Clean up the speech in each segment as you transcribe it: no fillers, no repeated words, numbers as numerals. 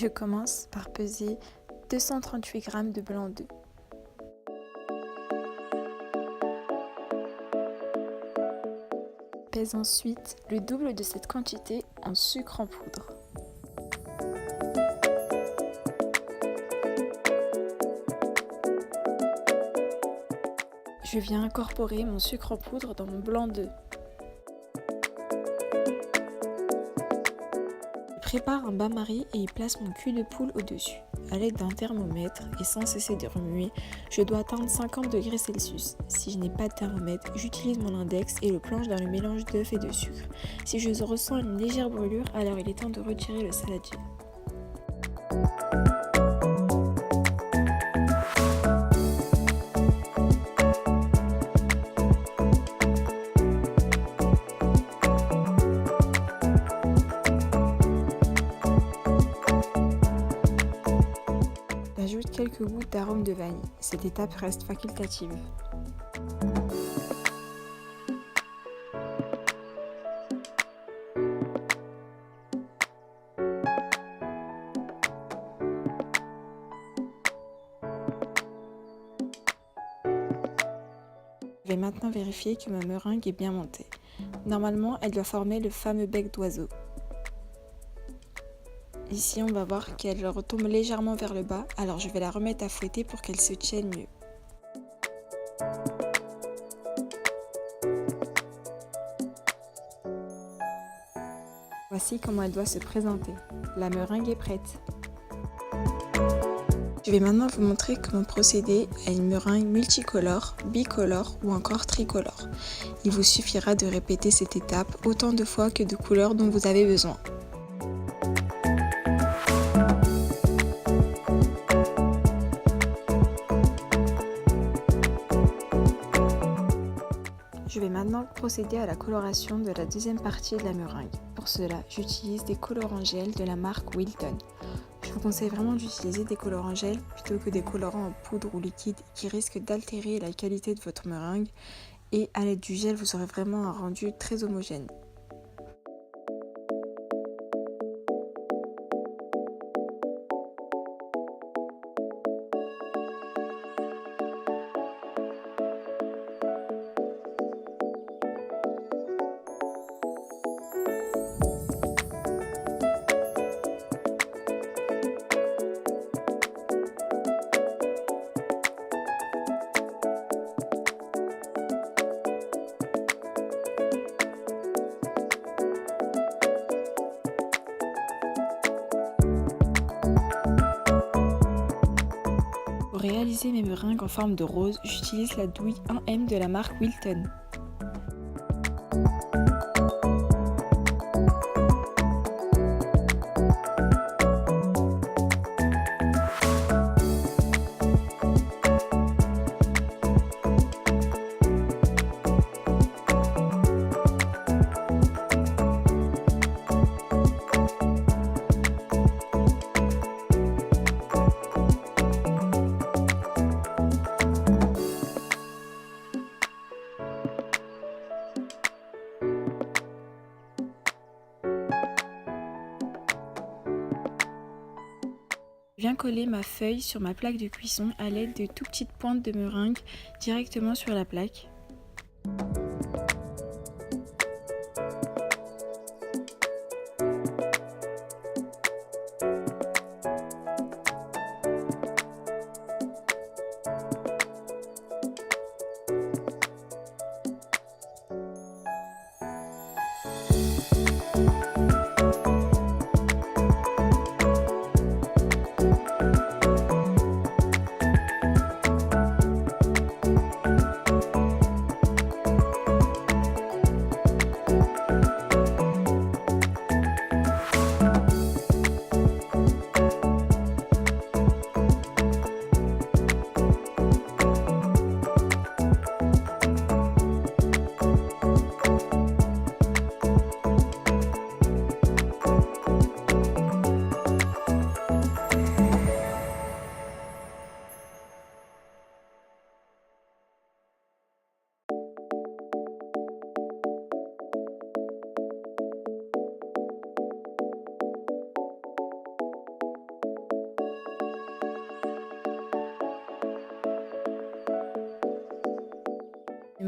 Je commence par peser 238 g de blanc d'œuf. Pèse ensuite le double de cette quantité en sucre en poudre. Je viens incorporer mon sucre en poudre dans mon blanc d'œuf. Je prépare un bain-marie et y place mon cul de poule au-dessus. A l'aide d'un thermomètre et sans cesser de remuer, je dois atteindre 50 degrés Celsius. Si je n'ai pas de thermomètre, j'utilise mon index et le plonge dans le mélange d'œufs et de sucre. Si je ressens une légère brûlure, alors il est temps de retirer le saladier. J'ajoute quelques gouttes d'arôme de vanille. Cette étape reste facultative. Je vais maintenant vérifier que ma meringue est bien montée. Normalement, elle doit former le fameux bec d'oiseau. Ici, on va voir qu'elle retombe légèrement vers le bas, alors je vais la remettre à fouetter pour qu'elle se tienne mieux. Voici comment elle doit se présenter. La meringue est prête. Je vais maintenant vous montrer comment procéder à une meringue multicolore, bicolore ou encore tricolore. Il vous suffira de répéter cette étape autant de fois que de couleurs dont vous avez besoin. Je vais maintenant procéder à la coloration de la deuxième partie de la meringue. Pour cela, j'utilise des colorants gel de la marque Wilton. Je vous conseille vraiment d'utiliser des colorants gel plutôt que des colorants en poudre ou liquide qui risquent d'altérer la qualité de votre meringue, et à l'aide du gel, vous aurez vraiment un rendu très homogène. Pour réaliser mes meringues en forme de rose, j'utilise la douille 1M de la marque Wilton. Je viens coller ma feuille sur ma plaque de cuisson à l'aide de tout petites pointes de meringue directement sur la plaque.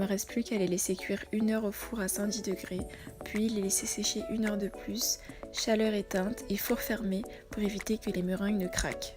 me reste plus qu'à les laisser cuire 1 heure au four à 110 degrés, puis les laisser sécher 1 heure de plus, chaleur éteinte et four fermé pour éviter que les meringues ne craquent.